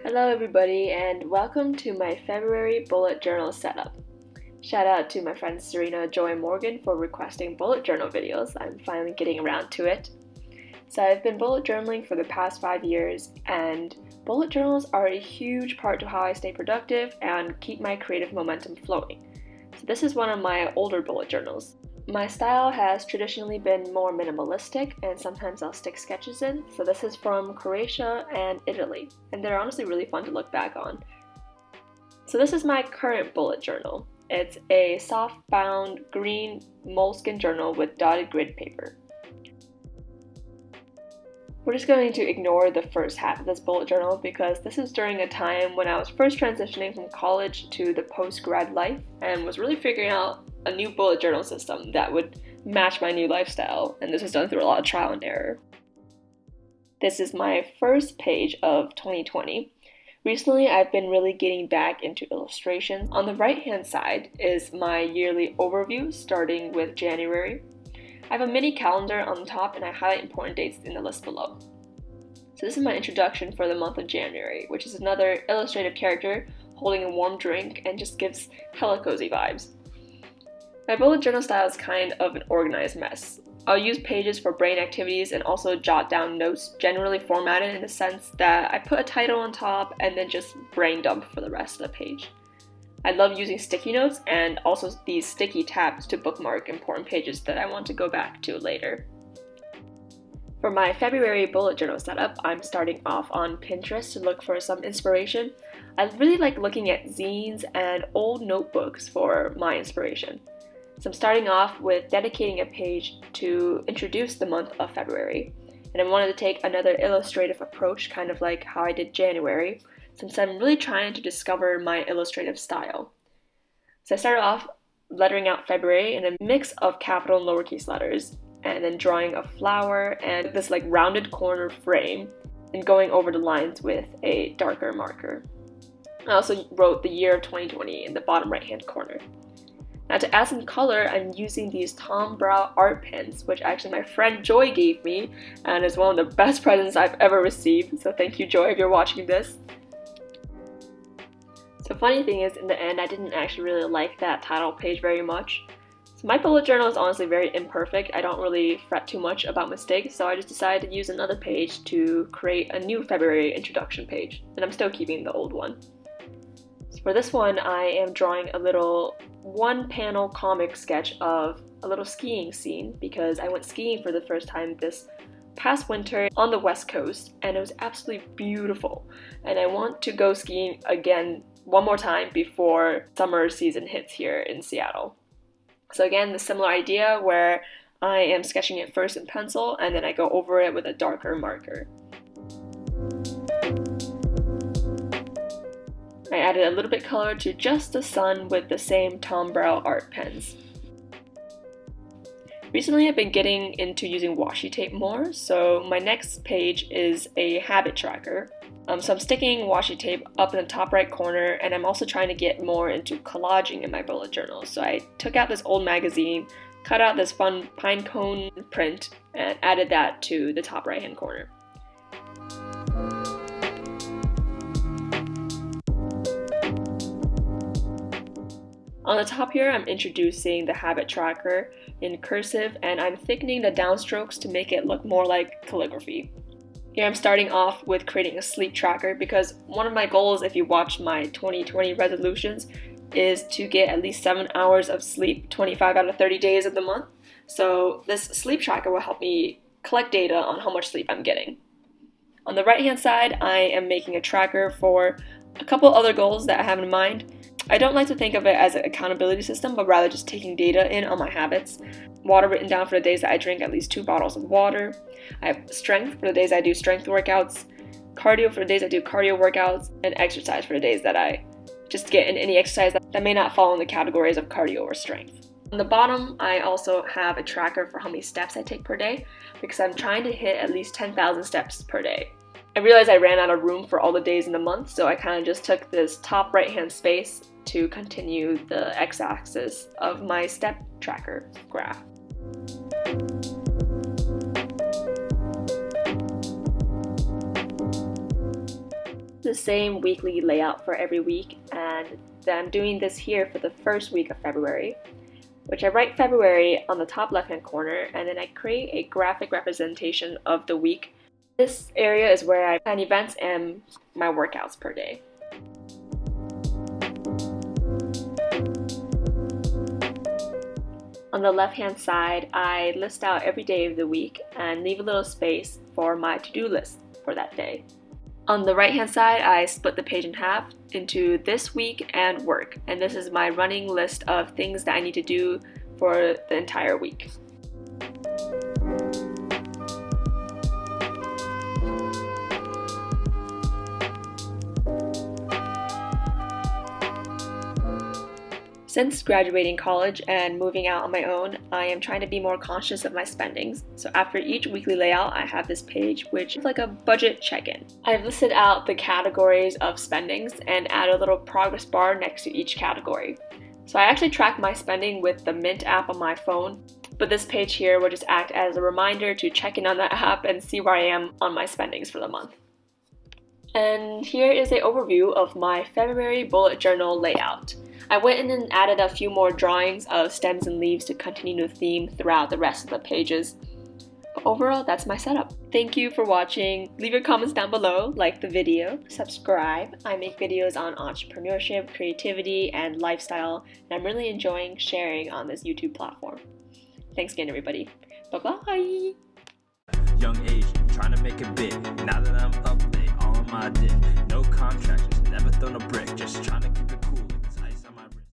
Hello everybody and welcome to my February bullet journal setup. Shout out to my friend Serena Joy Morgan for requesting bullet journal videos. I'm finally getting around to it. So I've been bullet journaling for the past 5 years, and bullet journals are a huge part to how I stay productive and keep my creative momentum flowing. So this is one of my older bullet journals. My style has traditionally been more minimalistic, and sometimes I'll stick sketches in. So this is from Croatia and Italy, and they're honestly really fun to look back on. So this is my current bullet journal. It's a soft-bound green moleskin journal with dotted grid paper. We're just going to ignore the first half of this bullet journal because this is during a time when I was first transitioning from college to the post-grad life and was really figuring out a new bullet journal system that would match my new lifestyle, and this was done through a lot of trial and error. This is my first page of 2020. Recently, I've been really getting back into illustrations. On the right-hand side is my yearly overview starting with January. I have a mini calendar on the top and I highlight important dates in the list below. So this is my introduction for the month of January, which is another illustrative character holding a warm drink and just gives hella cozy vibes. My bullet journal style is kind of an organized mess. I'll use pages for brain activities and also jot down notes, generally formatted in the sense that I put a title on top and then just brain dump for the rest of the page. I love using sticky notes and also these sticky tabs to bookmark important pages that I want to go back to later. For my February bullet journal setup, I'm starting off on Pinterest to look for some inspiration. I really like looking at zines and old notebooks for my inspiration. So I'm starting off with dedicating a page to introduce the month of February. And I wanted to take another illustrative approach, kind of like how I did January, since I'm really trying to discover my illustrative style. So I started off lettering out February in a mix of capital and lowercase letters, and then drawing a flower and this like rounded corner frame, and going over the lines with a darker marker. I also wrote the year of 2020 in the bottom right hand corner. Now to add some color, I'm using these Tom Brow art pens, which actually my friend Joy gave me, and is one of the best presents I've ever received, so thank you Joy if you're watching this. So funny thing is, in the end, I didn't actually really like that title page very much. So my bullet journal is honestly very imperfect. I don't really fret too much about mistakes, so I just decided to use another page to create a new February introduction page, and I'm still keeping the old one. So for this one, I am drawing a little one-panel comic sketch of a little skiing scene because I went skiing for the first time this past winter on the West Coast, and it was absolutely beautiful, and I want to go skiing again one more time before summer season hits here in Seattle. So again, the similar idea where I am sketching it first in pencil and then I go over it with a darker marker. I added a little bit color to just the sun with the same Tom Brow art pens. Recently I've been getting into using washi tape more, so my next page is a habit tracker. So I'm sticking washi tape up in the top right corner, and I'm also trying to get more into collaging in my bullet journal. So I took out this old magazine, cut out this fun pine cone print, and added that to the top right hand corner. On the top here, I'm introducing the habit tracker in cursive, and I'm thickening the downstrokes to make it look more like calligraphy. Here I'm starting off with creating a sleep tracker because one of my goals, if you watch my 2020 resolutions, is to get at least 7 hours of sleep 25 out of 30 days of the month. So this sleep tracker will help me collect data on how much sleep I'm getting. On the right hand side, I am making a tracker for a couple other goals that I have in mind. I don't like to think of it as an accountability system, but rather just taking data in on my habits. Water written down for the days that I drink at least 2 bottles of water. I have strength for the days I do strength workouts, cardio for the days I do cardio workouts, and exercise for the days that I just get in any exercise that may not fall in the categories of cardio or strength. On the bottom, I also have a tracker for how many steps I take per day because I'm trying to hit at least 10,000 steps per day. I realized I ran out of room for all the days in the month, so I kind of just took this top right-hand space to continue the x-axis of my step tracker graph. the same weekly layout for every week, and then I'm doing this here for the first week of February, which I write February on the top left-hand corner, and then I create a graphic representation of the week. This area is where I plan events and my workouts per day. On the left-hand side, I list out every day of the week and leave a little space for my to-do list for that day. On the right-hand side, I split the page in half into this week and work, and this is my running list of things that I need to do for the entire week. Since graduating college and moving out on my own, I am trying to be more conscious of my spendings. So after each weekly layout, I have this page which is like a budget check-in. I've listed out the categories of spendings and add a little progress bar next to each category. So I actually track my spending with the Mint app on my phone, but this page here will just act as a reminder to check in on that app and see where I am on my spendings for the month. And here is an overview of my February bullet journal layout. I went in and added a few more drawings of stems and leaves to continue the theme throughout the rest of the pages. But overall, that's my setup. Thank you for watching. Leave your comments down below, like the video, subscribe. I make videos on entrepreneurship, creativity, and lifestyle, and I'm really enjoying sharing on this YouTube platform. Thanks again, everybody. Bye-bye! Young age, trying to make it big. Now that I'm up late, all on my dick. No contract, just never thrown a brick. Just trying to keep it cool.